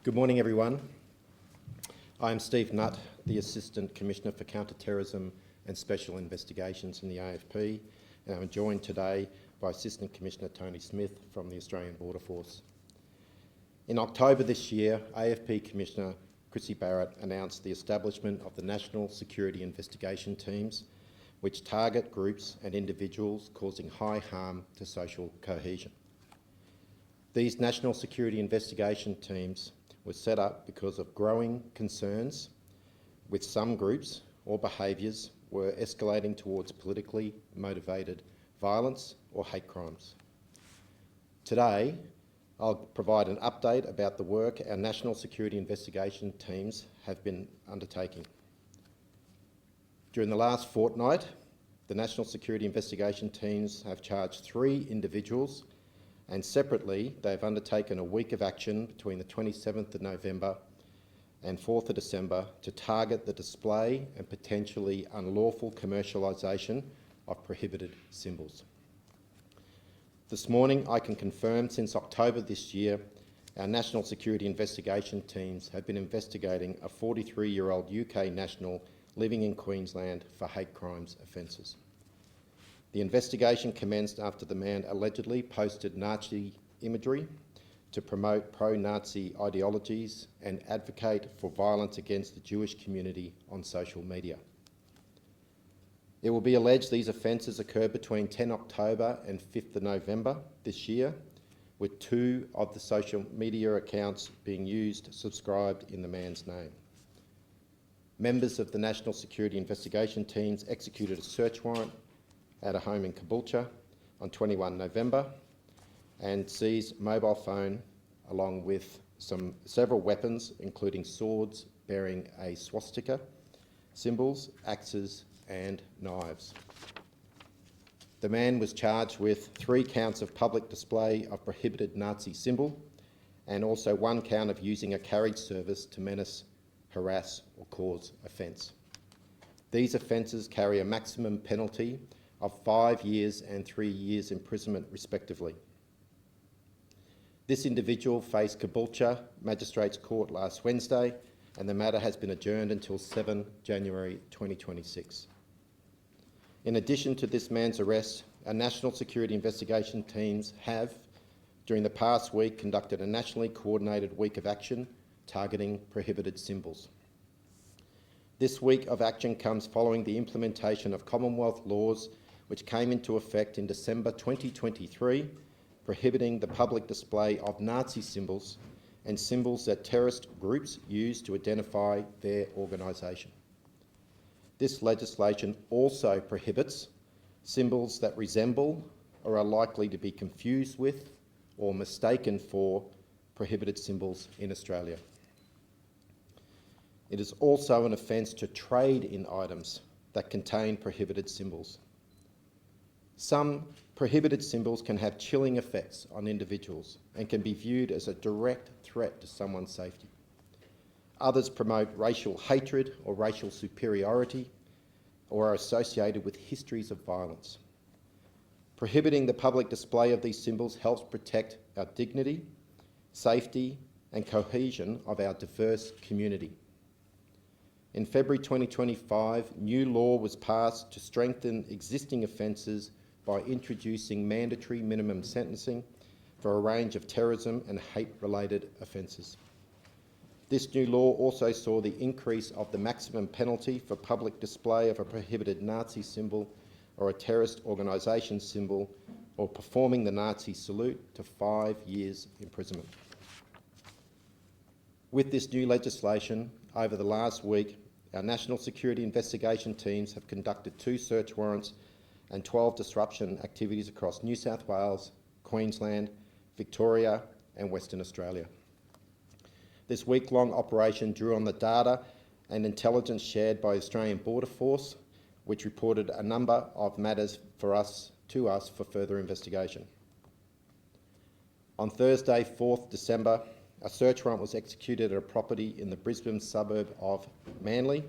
Good morning, everyone. I am Steve Nutt, the Assistant Commissioner for Counter-Terrorism and Special Investigations in the AFP, and I'm joined today by Assistant Commissioner Tony Smith from the Australian Border Force. In October this year, AFP Commissioner Chrissy Barrett announced the establishment of the National Security Investigation Teams, which target groups and individuals causing high harm to social cohesion. These National Security Investigation Teams were set up because of growing concerns with some groups or behaviours were escalating towards politically motivated violence or hate crimes. Today, I'll provide an update about the work our National Security Investigation Teams have been undertaking. During the last fortnight, the National Security Investigation Teams have charged 3 individuals, and separately they've undertaken a week of action between the 27th of November and 4th of December to target the display and potentially unlawful commercialisation of prohibited symbols. This morning I can confirm since October this year our National Security Investigation Teams have been investigating a 43-year-old UK national living in Queensland for hate crimes offences. The investigation commenced after the man allegedly posted Nazi imagery to promote pro-Nazi ideologies and advocate for violence against the Jewish community on social media. It will be alleged these offences occurred between 10 October and 5th of November this year, with 2 of the social media accounts being used subscribed in the man's name. Members of the National Security Investigation Teams executed a search warrant at a home in Caboolture on 21 November and seized mobile phone along with several weapons, including swords bearing a swastika, symbols, axes and knives. The man was charged with 3 counts of public display of prohibited Nazi symbol and also 1 count of using a carriage service to menace, harass or cause offence. These offences carry a maximum penalty of 5 years and 3 years imprisonment respectively. This individual faced Caboolture Magistrates Court last Wednesday, and the matter has been adjourned until 7 January 2026. In addition to this man's arrest, our National Security Investigation Teams have, during the past week, conducted a nationally coordinated week of action targeting prohibited symbols. This week of action comes following the implementation of Commonwealth laws which came into effect in December 2023, prohibiting the public display of Nazi symbols and symbols that terrorist groups use to identify their organisation. This legislation also prohibits symbols that resemble or are likely to be confused with or mistaken for prohibited symbols in Australia. It is also an offence to trade in items that contain prohibited symbols. Some prohibited symbols can have chilling effects on individuals and can be viewed as a direct threat to someone's safety. Others promote racial hatred or racial superiority or are associated with histories of violence. Prohibiting the public display of these symbols helps protect our dignity, safety and cohesion of our diverse community. In February 2025, new law was passed to strengthen existing offences by introducing mandatory minimum sentencing for a range of terrorism and hate-related offences. This new law also saw the increase of the maximum penalty for public display of a prohibited Nazi symbol or a terrorist organisation symbol or performing the Nazi salute to 5 years imprisonment. With this new legislation, over the last week, our National Security Investigation Teams have conducted 2 search warrants and 12 disruption activities across New South Wales, Queensland, Victoria and Western Australia. This week-long operation drew on the data and intelligence shared by the Australian Border Force, which reported a number of matters to us for further investigation. On Thursday, 4th December, a search warrant was executed at a property in the Brisbane suburb of Manly,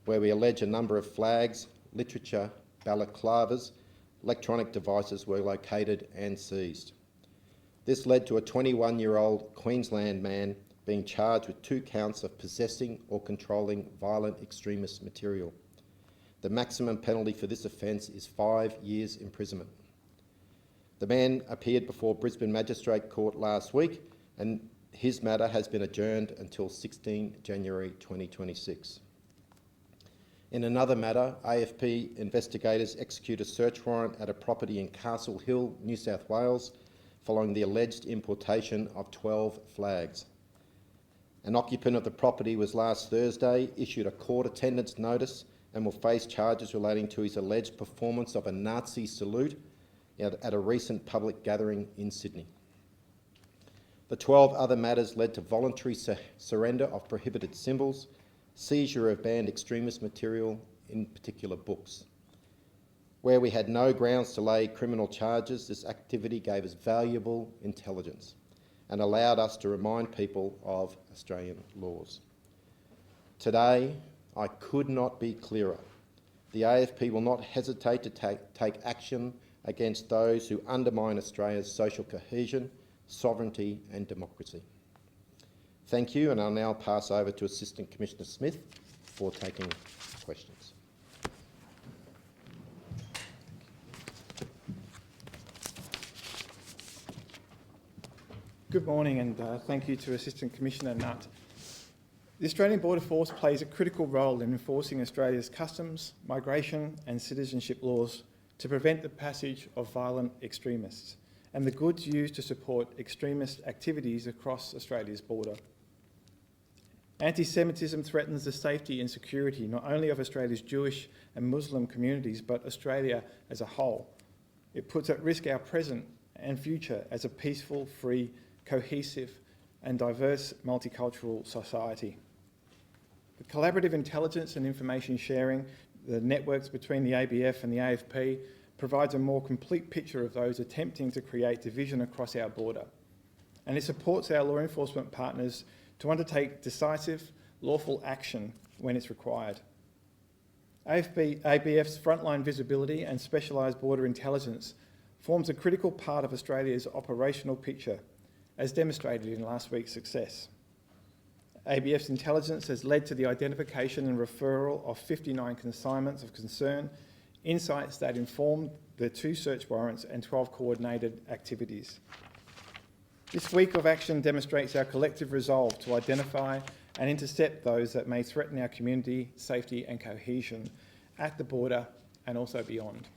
where we allege a number of flags, literature, balaclavas, electronic devices were located and seized. This led to a 21-year-old Queensland man being charged with 2 counts of possessing or controlling violent extremist material. The maximum penalty for this offence is 5 years imprisonment. The man appeared before Brisbane Magistrate Court last week, and his matter has been adjourned until 16 January 2026. In another matter, AFP investigators execute a search warrant at a property in Castle Hill, New South Wales, following the alleged importation of 12 flags. An occupant of the property was last Thursday issued a court attendance notice and will face charges relating to his alleged performance of a Nazi salute at a recent public gathering in Sydney. The 12 other matters led to voluntary surrender of prohibited symbols, seizure of banned extremist material, in particular books. Where we had no grounds to lay criminal charges, this activity gave us valuable intelligence and allowed us to remind people of Australian laws. Today, I could not be clearer. The AFP will not hesitate to take action against those who undermine Australia's social cohesion, sovereignty and democracy. Thank you, and I'll now pass over to Assistant Commissioner Smith for taking questions. Good morning, and thank you to Assistant Commissioner Nutt. The Australian Border Force plays a critical role in enforcing Australia's customs, migration and citizenship laws to prevent the passage of violent extremists and the goods used to support extremist activities across Australia's border. Anti-Semitism threatens the safety and security not only of Australia's Jewish and Muslim communities, but Australia as a whole. It puts at risk our present and future as a peaceful, free, cohesive and diverse multicultural society. The collaborative intelligence and information sharing, the networks between the ABF and the AFP, provides a more complete picture of those attempting to create division across our border. And it supports our law enforcement partners to undertake decisive, lawful action when it's required. ABF's frontline visibility and specialised border intelligence forms a critical part of Australia's operational picture, as demonstrated in last week's success. ABF's intelligence has led to the identification and referral of 59 consignments of concern, insights that informed the 2 search warrants and 12 coordinated activities. This week of action demonstrates our collective resolve to identify and intercept those that may threaten our community, safety and cohesion at the border and also beyond.